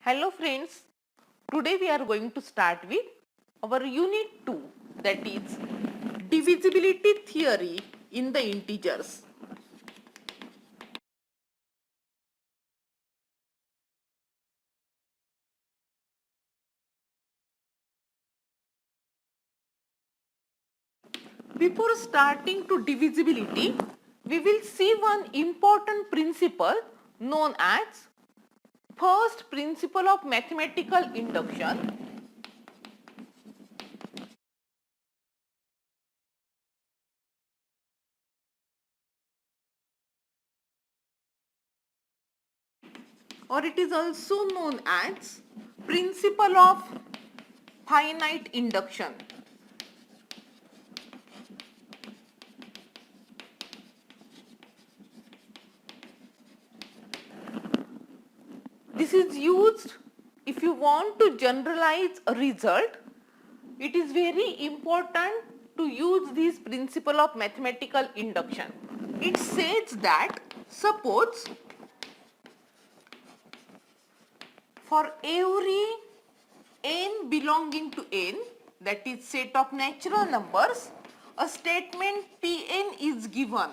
Hello friends, today we are going to start with our unit 2, that is divisibility theory in the integers. Before starting to divisibility, we will see one important principle known as first principle of mathematical induction. Or it is also known as principle of finite induction. This is used if you want to generalize a result. It is very important to use this principle of mathematical induction. It says that suppose for every n belonging to n, that is set of natural numbers, a statement Pn is given.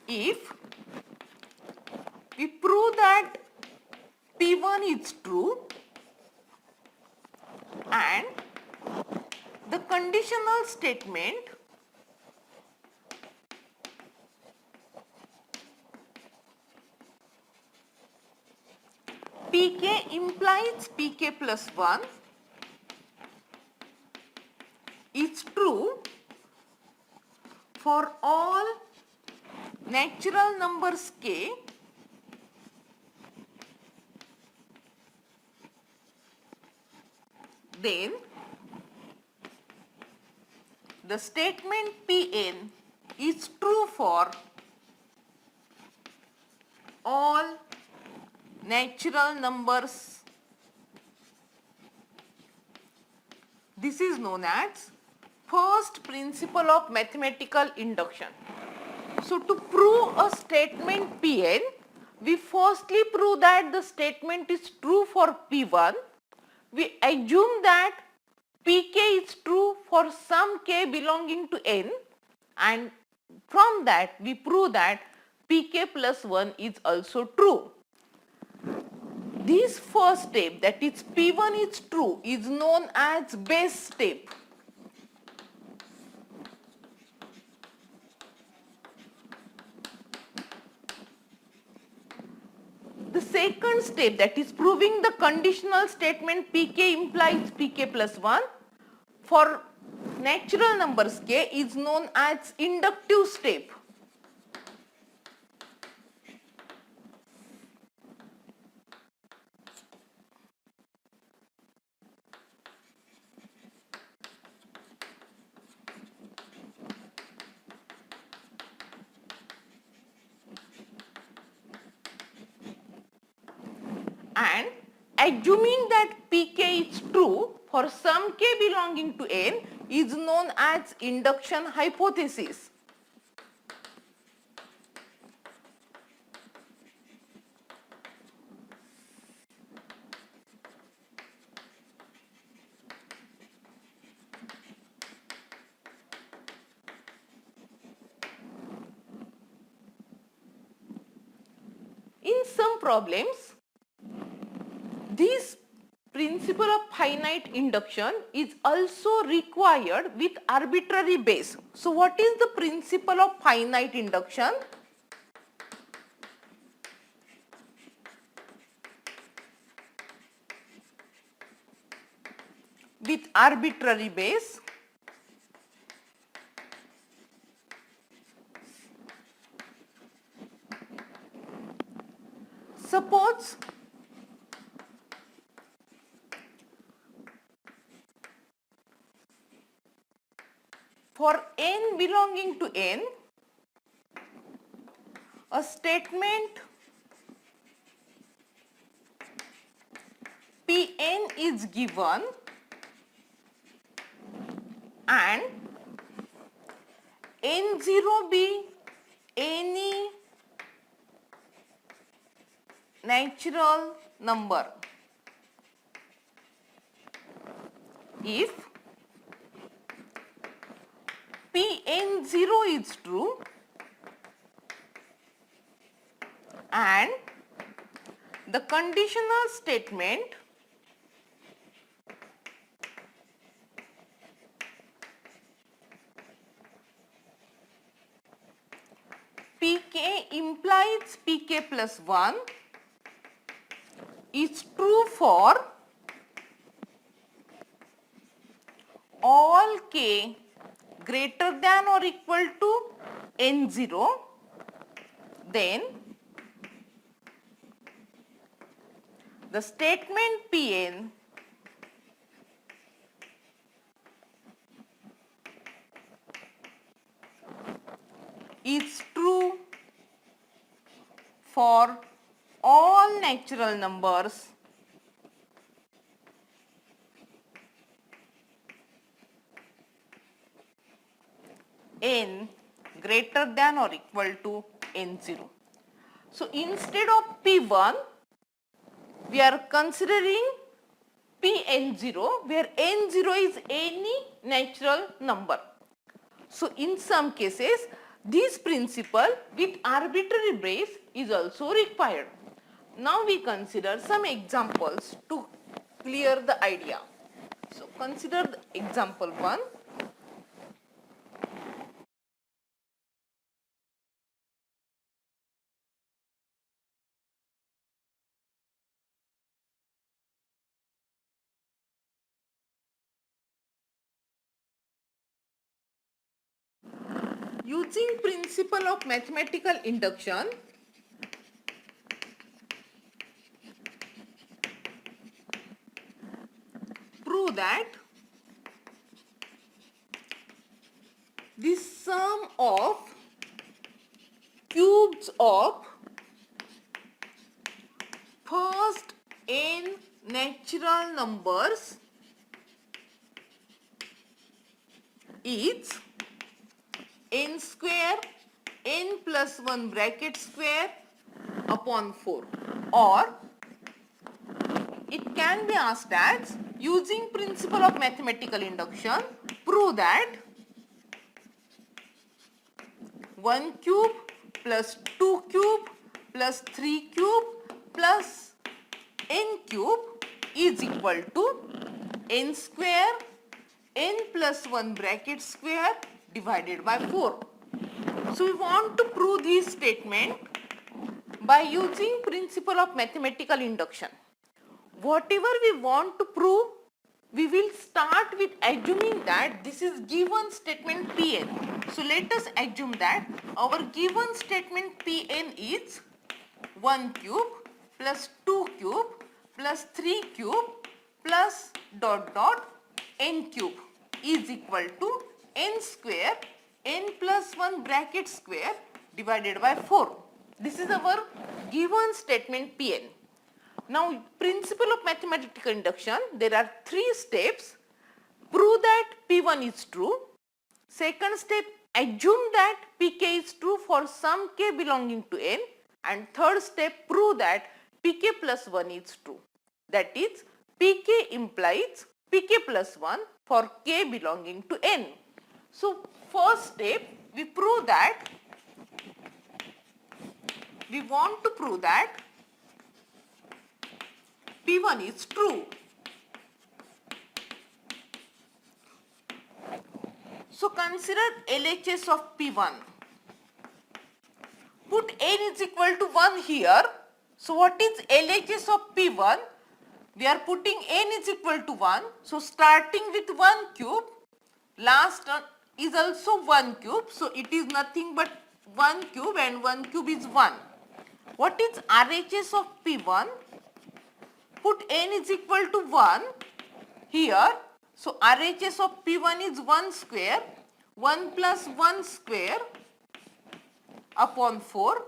If we prove that P1 is true and the conditional statement Pk implies Pk plus 1 is true for all natural numbers k then the statement Pn is true for all natural numbers. This is known as first principle of mathematical induction. So to prove a statement Pn, we firstly prove that the statement is true for P1. We assume that Pk is true for some k belonging to n, and from that we prove that Pk plus 1 is also true. This first step, that is P1 is true, is known as base step. The second step, that is proving the conditional statement Pk implies Pk plus 1 for natural numbers k, is known as inductive step. And assuming that Pk is true for some k belonging to n is known as induction hypothesis. In some problems, this principle of finite induction is also required with arbitrary base. So what is the principle of finite induction? With arbitrary base, suppose for n belonging to n, a statement Pn is given and N0 be any natural number. If Pn0 is true and the conditional statement Pk implies Pk plus 1 is true for all k greater than or equal to n0, then the statement Pn is true for all natural numbers n greater than or equal to n0. So instead of P1, we are considering Pn0 where n0 is any natural number. So in some cases this principle with arbitrary brace is also required. Now we consider some examples to clear the idea. So consider the example 1. Using principle of mathematical induction, prove that the sum of cubes of first n natural numbers is n square n plus 1 bracket square upon 4, or it can be asked as using principle of mathematical induction prove that 1 cube plus 2 cube plus 3 cube plus n cube is equal to n square n plus 1 bracket square divided by 4. So we want to prove this statement by using principle of mathematical induction. Whatever we want to prove, we will start with assuming that this is given statement Pn. So let us assume that our given statement Pn is 1 cube plus 2 cube plus 3 cube plus dot dot n cube is equal to n square n plus 1 bracket square divided by 4. This is our given statement Pn. Now, principle of mathematical induction, there are 3 steps. Prove that P1 is true. Second step, assume that Pk is true for some k belonging to n. And third step, prove that Pk plus 1 is true. That is, Pk implies Pk plus 1 for k belonging to n. So, first step, we want to prove that P1 is true. So consider LHS of P1. Put n is equal to 1 here. So what is LHS of P1? We are putting n is equal to 1. So starting with 1 cube, last is also 1 cube. So it is nothing but 1 cube and 1 cube is 1. What is RHS of P1? Put n is equal to 1 here. So RHS of P1 is 1 square, 1 plus 1 square upon 4,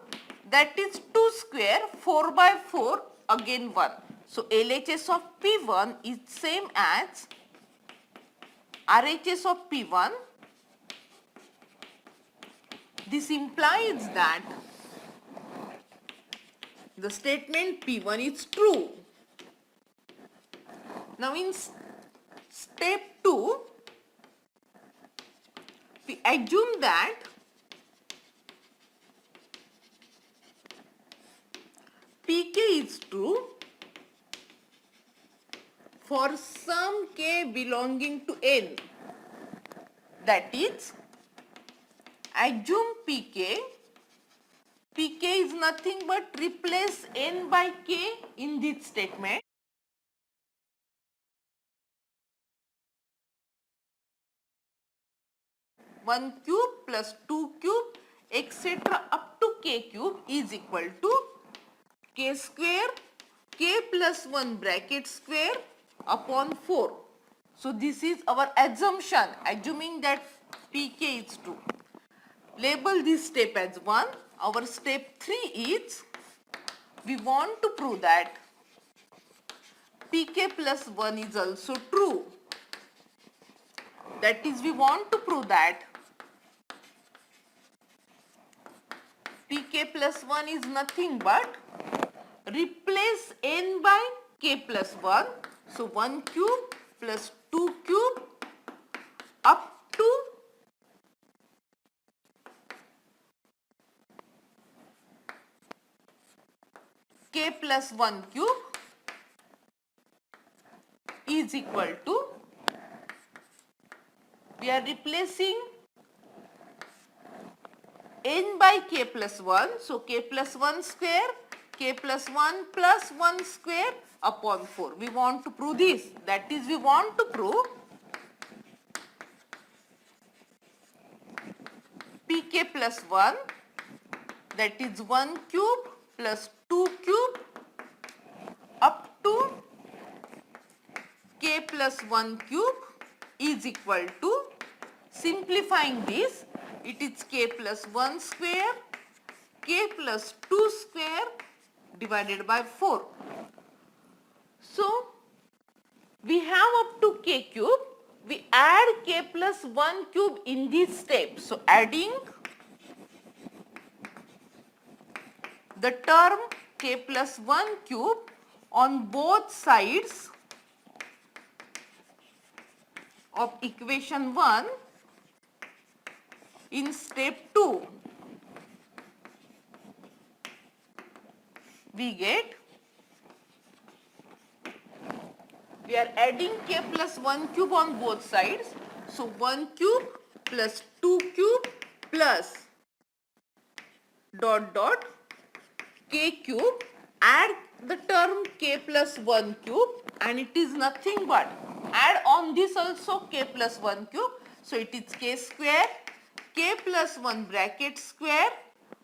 that is 2 square, 4 by 4 again 1. So LHS of P1 is same as RHS of P1 This implies that the statement P1 is true. Now in step 2, we assume that Pk is true for some k belonging to n. That is, assume Pk is nothing but replace n by k in this statement. One cube plus 2 cube etc. up to k cube is equal to k square k plus 1 bracket square upon 4. So this is our assumption, assuming that Pk is true. Label this step as 1. Our step 3 is, we want to prove that Pk plus 1 is also true. That is, we want to prove that Pk plus 1 is nothing but replace n by k plus 1. So 1 cube plus 2 cube up to k plus 1 cube is equal to, we are replacing n by k plus 1. So k plus 1 square, k plus 1 plus 1 square upon 4. We want to prove this. That is, we want to prove Pk plus 1, that is 1 cube plus 2 cube up to k plus 1 cube is equal to, simplifying this, it is k plus 1 square, k plus 2 square divided by 4. So, we have up to k cube, we add k plus 1 cube in this step. So, adding the term k plus 1 cube on both sides of equation 1 in step 2, we get, we are adding k plus 1 cube on both sides. So 1 cube plus 2 cube plus dot dot k cube, add the term k plus 1 cube, and it is nothing but, add on this also k plus 1 cube. So it is k square, k plus 1 bracket square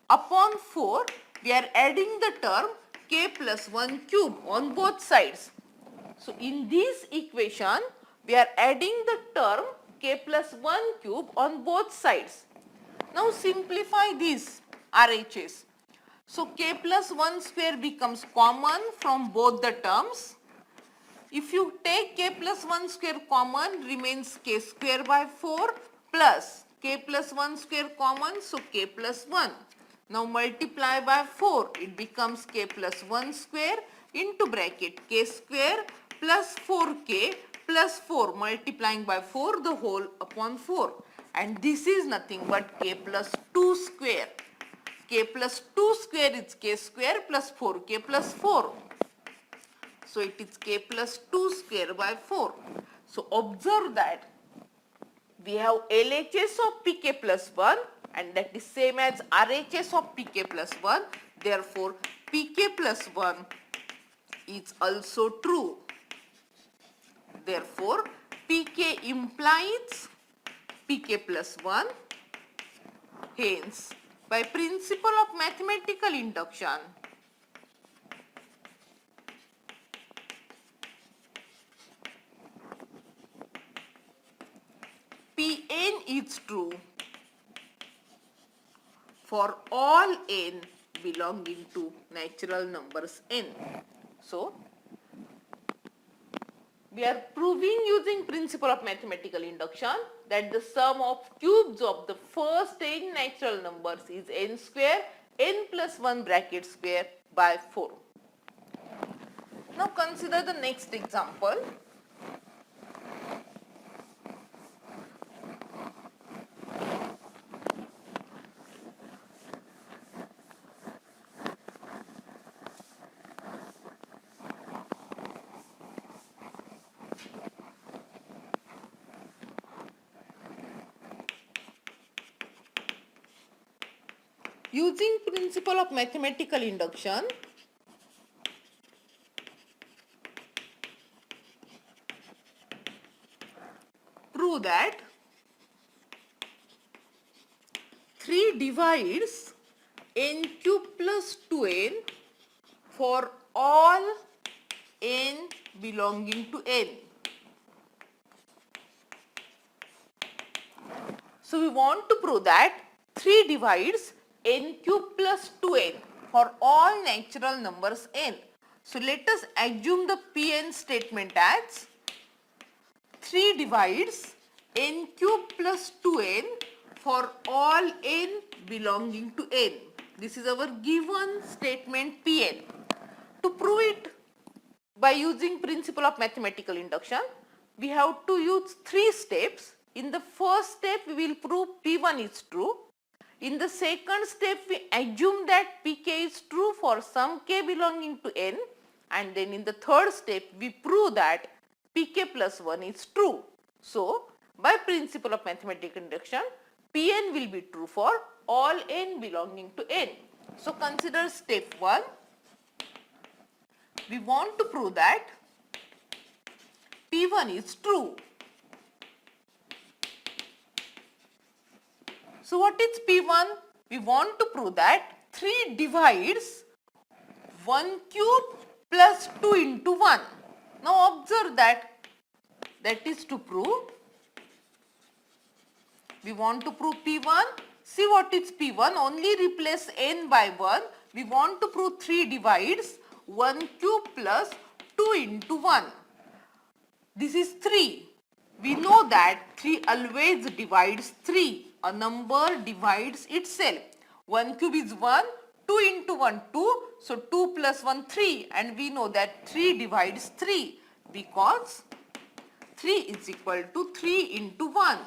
upon 4. We are adding the term k plus 1 cube on both sides. So in this equation, we are adding the term k plus 1 cube on both sides. Now simplify these RHS. So k plus 1 square becomes common from both the terms. If you take k plus 1 square common, remains k square by 4 plus k plus 1 square common, so k plus 1. Now multiply by 4, it becomes k plus 1 square into bracket k square plus 4k plus 4, multiplying by 4 the whole upon 4. And this is nothing but k plus 2 square. K plus 2 square is k square plus 4k plus 4. So it is k plus 2 square by 4. So observe that we have LHS of Pk plus 1 and that is same as RHS of Pk plus 1. Therefore, Pk plus 1 is also true. Therefore, Pk implies Pk plus 1. Hence, by principle of mathematical induction, Pn is true for all n belonging to natural numbers n. So, we are proving using principle of mathematical induction that the sum of cubes of the first n natural numbers is n square, n plus 1 bracket square by 4. Now consider the next example. Using principle of mathematical induction, prove that 3 divides n cube plus 2n for all n belonging to n. So we want to prove that 3 divides n cube plus 2n for all natural numbers n. So let us assume the Pn statement as 3 divides n cube plus 2n for all n belonging to n. This is our given statement Pn. To prove it by using principle of mathematical induction, we have to use 3 steps. In the first step, we will prove P1 is true. In the second step, we assume that Pk is true for some k belonging to n, and then in the third step, we prove that Pk plus 1 is true. So, by principle of mathematical induction, Pn will be true for all n belonging to n. So, consider step 1. We want to prove that P1 is true. So what is P1? We want to prove that 3 divides 1 cube plus 2 into 1. Now observe that is to prove. We want to prove P1. See what is P1? Only replace n by 1. We want to prove 3 divides 1 cube plus 2 into 1. This is 3. We know that 3 always divides 3. A number divides itself. 1 cube is 1, 2 into 1, 2. So 2 plus 1, 3. And we know that 3 divides 3 because 3 is equal to 3 into 1,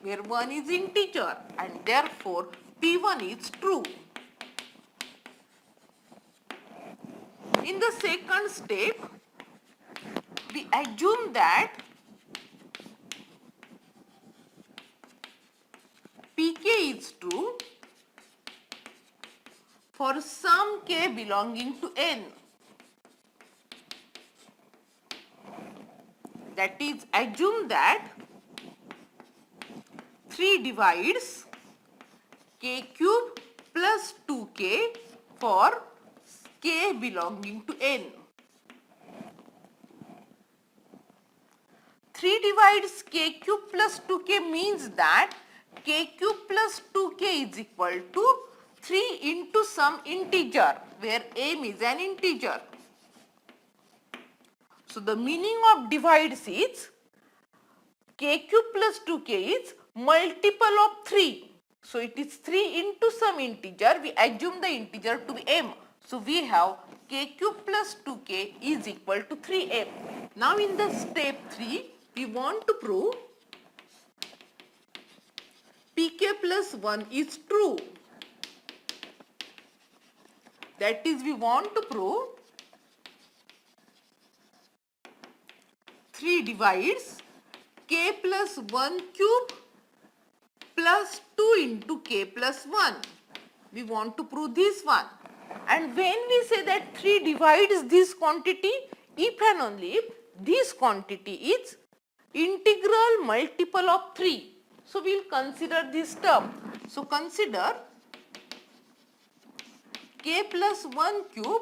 where 1 is integer, and therefore P1 is true. In the second step, we assume that Pk is true for some k belonging to n. That is, assume that 3 divides k cube plus 2k for k belonging to n. 3 divides k cube plus 2k means that k cube plus 2k is equal to 3 into some integer, where m is an integer. So the meaning of divides is k cube plus 2k is multiple of 3. So it is 3 into some integer. We assume the integer to be m. So we have k cube plus 2k is equal to 3m. Now in the step 3, we want to prove Pk plus 1 is true. That is, we want to prove 3 divides k plus 1 cube plus 2 into k plus 1. We want to prove this one. And when we say that 3 divides this quantity, if and only if this quantity is integral multiple of 3. So we will consider this term. So consider k plus 1 cube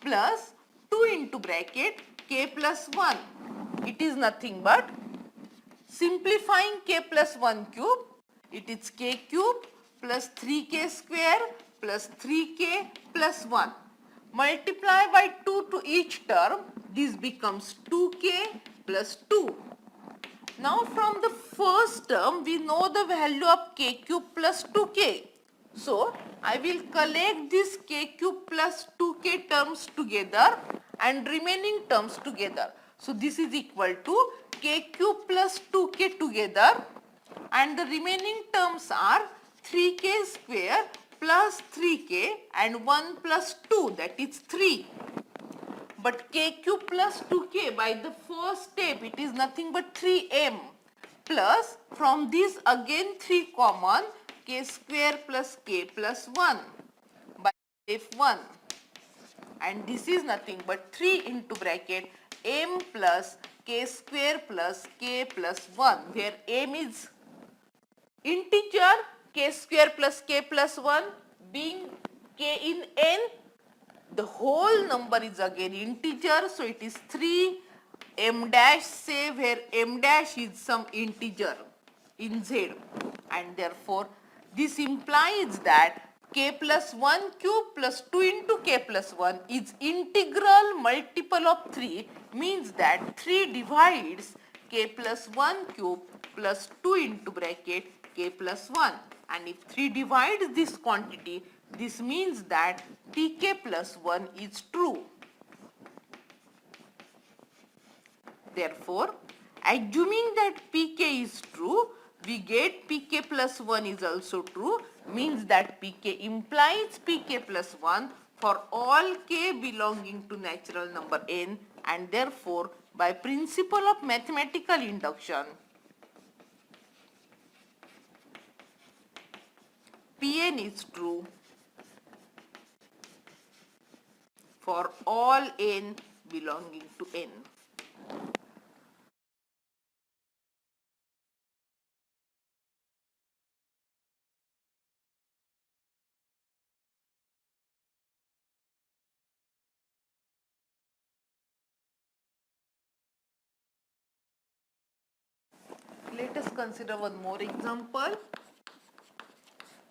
plus 2 into bracket k plus 1. It is nothing but simplifying k plus 1 cube. It is k cube plus 3k square plus 3k plus 1 multiply by 2 to each term, this becomes 2k plus 2. Now from the first term, we know the value of k cube plus 2k. So I will collect this k cube plus 2k terms together and remaining terms together. So this is equal to k cube plus 2k together, and the remaining terms are 3k square plus 3k and 1 plus 2, that is 3. But k cube plus 2k, by the first step it is nothing but 3m, plus from this again 3 common, k square plus k plus 1 by step 1, and this is nothing but 3 into bracket m plus k square plus k plus 1, where m is integer, k square plus k plus 1 being k in n, the whole number is again integer, so it is 3 m dash, say, where m dash is some integer in z, and therefore this implies that k plus 1 cube plus 2 into k plus 1 is integral multiple of 3, means that 3 divides k plus 1 cube plus 2 into bracket k plus 1, and if 3 divides this quantity, this means that pk plus 1 is true. Therefore, assuming that pk is true, we get pk plus 1 is also true, means that pk implies pk plus 1 for all k belonging to natural number n, and therefore by principle of mathematical induction, Pn is true for all n belonging to n. Let us consider one more example.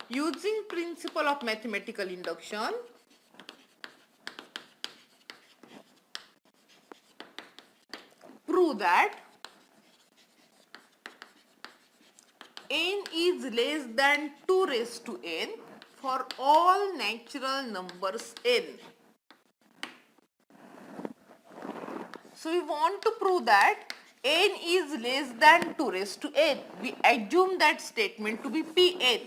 Using principle of mathematical induction, prove that n is less than 2 raised to n for all natural numbers n. So we want to prove that n is less than 2 raised to n. We assume that statement to be Pn.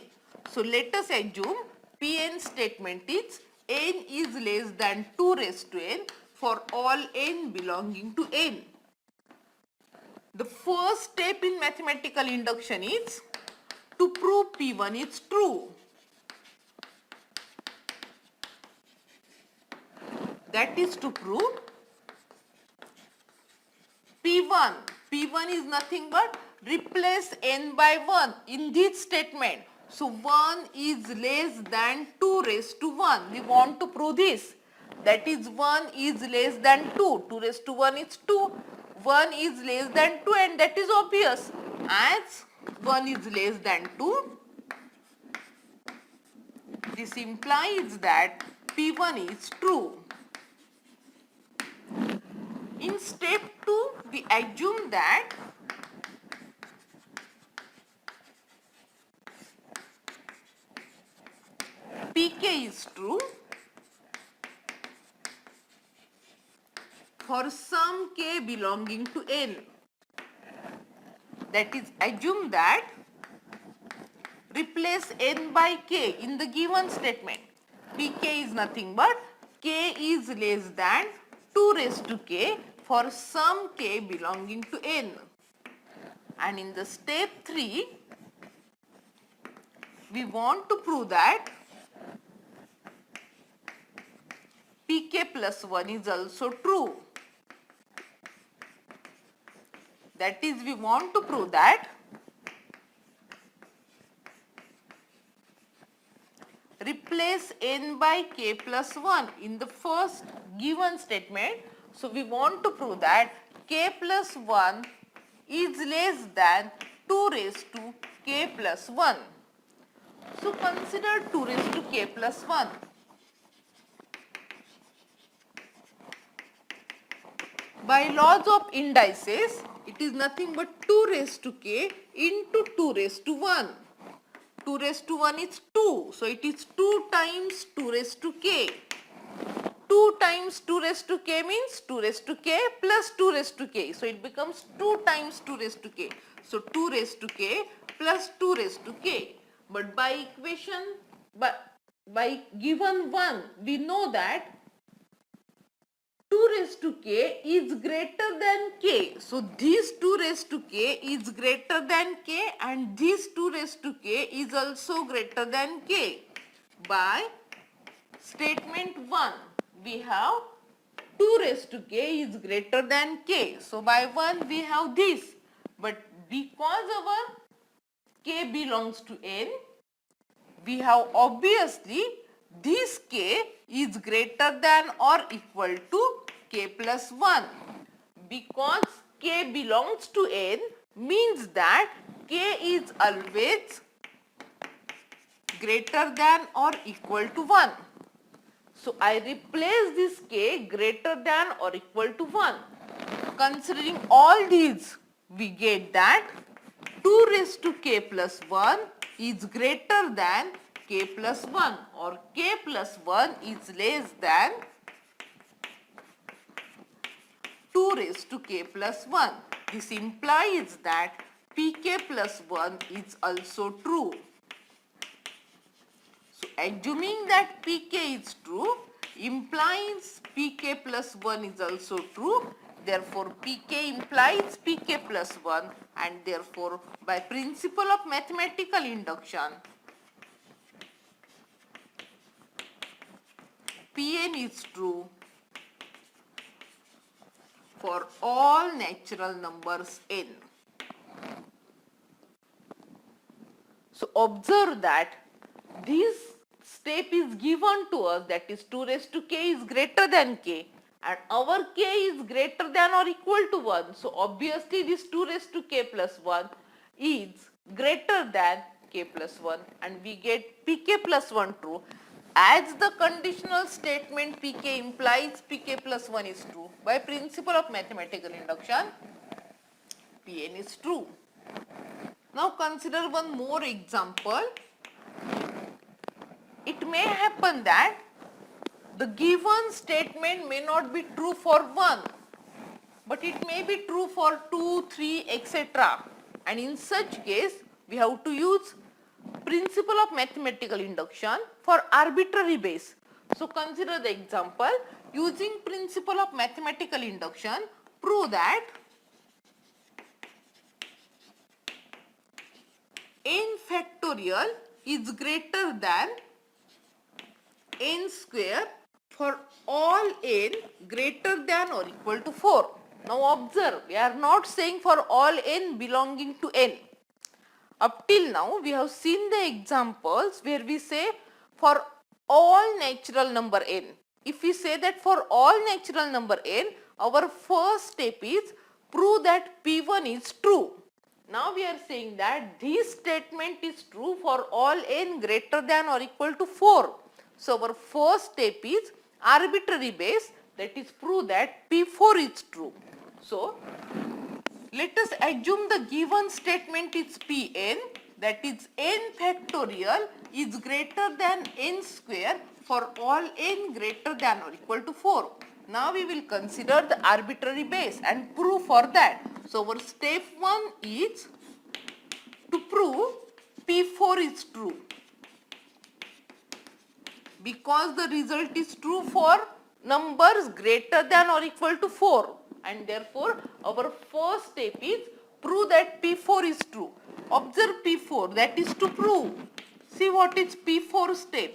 So let us assume Pn statement is n is less than 2 raised to n for all n belonging to n. The first step in mathematical induction is to prove P1 is true. That is to prove P1. P1 is nothing but replace n by 1 in this statement. So 1 is less than 2 raised to 1. We want to prove this. That is 1 is less than 2. 2 raised to 1 is 2. 1 is less than 2, and that is obvious. As 1 is less than 2, this implies that P1 is true. In step 2, we assume that Pk is true for some k belonging to n. That is, assume that replace n by k in the given statement. Pk is nothing but k is less than 2 raised to k for some k belonging to n. And in the step 3, we want to prove that Pk plus 1 is also true. That is, we want to prove that replace n by k plus 1 in the first given statement. So we want to prove that k plus 1 is less than 2 raised to k plus 1. So consider 2 raised to k plus 1. By laws of indices, it is nothing but 2 raised to k into 2 raised to 1. 2 raised to 1 is 2. So it is 2 times 2 raised to k. 2 times 2 raised to k means 2 raised to k plus 2 raised to k. So it becomes 2 times 2 raised to k. So 2 raised to k plus 2 raised to k. But by equation, by given 1, we know that 2 raised to k is greater than k. So this 2 raised to k is greater than k and this 2 raised to k is also greater than k. By statement 1, we have 2 raised to k is greater than k. So by 1 we have this. But because our k belongs to n, we have obviously this k is greater than or equal to k plus 1. Because k belongs to n means that k is always greater than or equal to 1. So I replace this k greater than or equal to 1. Considering all these, we get that 2 raised to k plus 1 is greater than k plus 1 or k plus 1 is less than 2 raised to k plus 1. This implies that pk plus 1 is also true. So assuming that pk is true implies pk plus 1 is also true. Therefore, pk implies pk plus 1 and therefore by principle of mathematical induction, Pn is true for all natural numbers n. So observe that this step is given to us, that is 2 raised to k is greater than k and our k is greater than or equal to 1. So obviously this 2 raised to k plus 1 is greater than k plus 1 and we get pk plus 1 true. As the conditional statement pk implies pk plus 1 is true, by principle of mathematical induction, Pn is true. Now consider one more example. It may happen that the given statement may not be true for 1, but it may be true for 2, 3, etc. And in such case, we have to use principle of mathematical induction for arbitrary base. So consider the example. Using principle of mathematical induction, prove that n factorial is greater than n square for all n greater than or equal to 4. Now observe, we are not saying for all n belonging to n. Up till now, we have seen the examples where we say for all natural number n. If we say that for all natural number n, our first step is prove that P1 is true. Now we are saying that this statement is true for all n greater than or equal to 4. So our first step is arbitrary base, that is prove that P4 is true. So let us assume the given statement is Pn, that is n factorial is greater than n square for all n greater than or equal to 4. Now we will consider the arbitrary base and prove for that. So our step 1 is to prove P4 is true. Because the result is true for numbers greater than or equal to 4. And therefore, our first step is prove that P4 is true. Observe P4, that is to prove. See what is P4 step.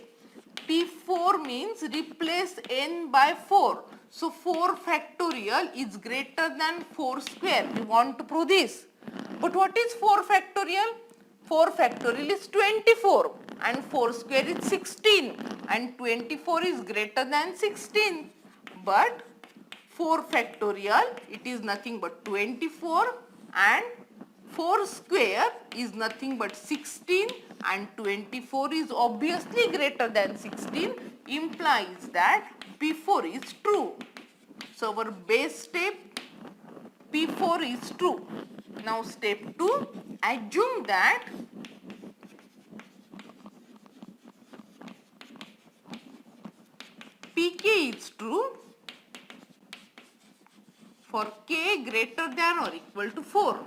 P4 means replace n by 4. So 4 factorial is greater than 4 square. We want to prove this. But what is 4 factorial? 4 factorial is 24 and 4 square is 16 and 24 is greater than 16. But 4 factorial, it is nothing but 24 and 4 square is nothing but 16 and 24 is obviously greater than 16, implies that P4 is true. So our base step P4 is true. Now step 2, assume that Pk is true for k greater than or equal to 4.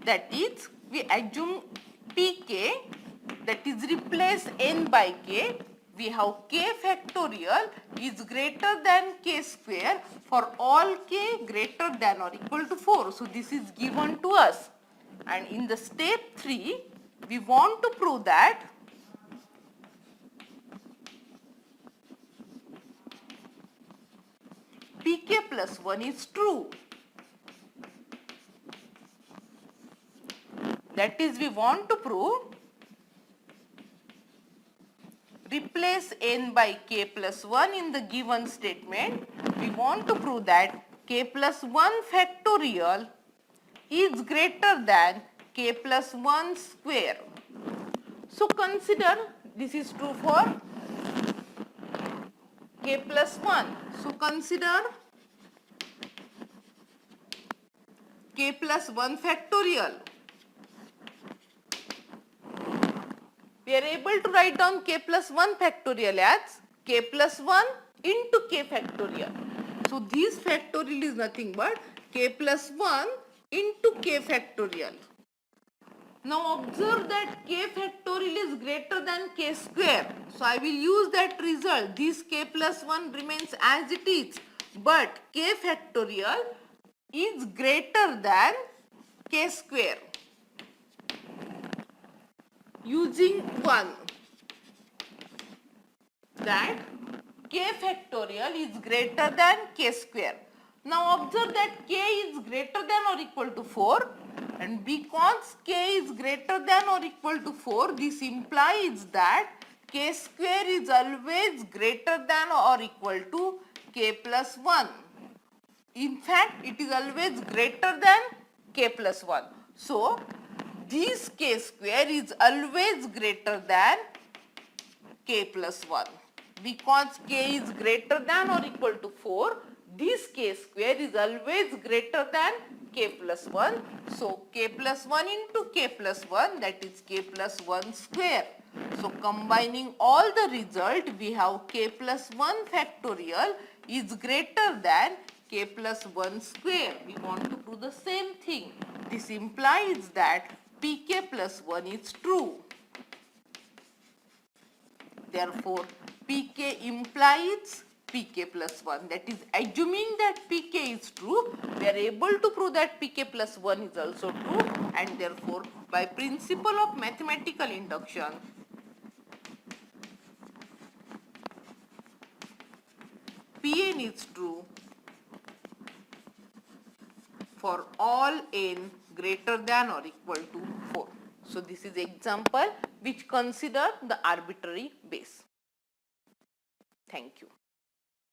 That is, we assume Pk, that is replace n by k. We have k factorial is greater than k square for all k greater than or equal to 4. So this is given to us. And in the step 3, we want to prove that Pk plus 1 is true. That is, we want to prove replace n by k plus 1 in the given statement. We want to prove that k plus 1 factorial is greater than k plus 1 square. So consider this is true for k plus 1. So consider k plus 1 factorial. We are able to write down k plus 1 factorial as k plus 1 into k factorial. So this factorial is nothing but k plus 1 into k factorial. Now observe that k factorial is greater than k square. So I will use that result. This k plus 1 remains as it is. But k factorial is greater than k square. Using 1, that k factorial is greater than k square. Now observe that k is greater than or equal to 4, and because k is greater than or equal to 4, this implies that k square is always greater than or equal to k plus 1. In fact, it is always greater than k plus 1. So this k square is always greater than k plus 1. Because k is greater than or equal to 4, this k square is always greater than k plus 1. So k plus 1 into k plus 1, that is k plus 1 square. So combining all the result, we have k plus 1 factorial is greater than k plus 1 square. We want to prove the same thing. This implies that Pk plus 1 is true. Therefore, Pk implies Pk plus 1. That is, assuming that Pk is true, we are able to prove that Pk plus 1 is also true, and therefore, by principle of mathematical induction, Pn is true for all n greater than or equal to 4. So this is example which consider the arbitrary base. Thank you.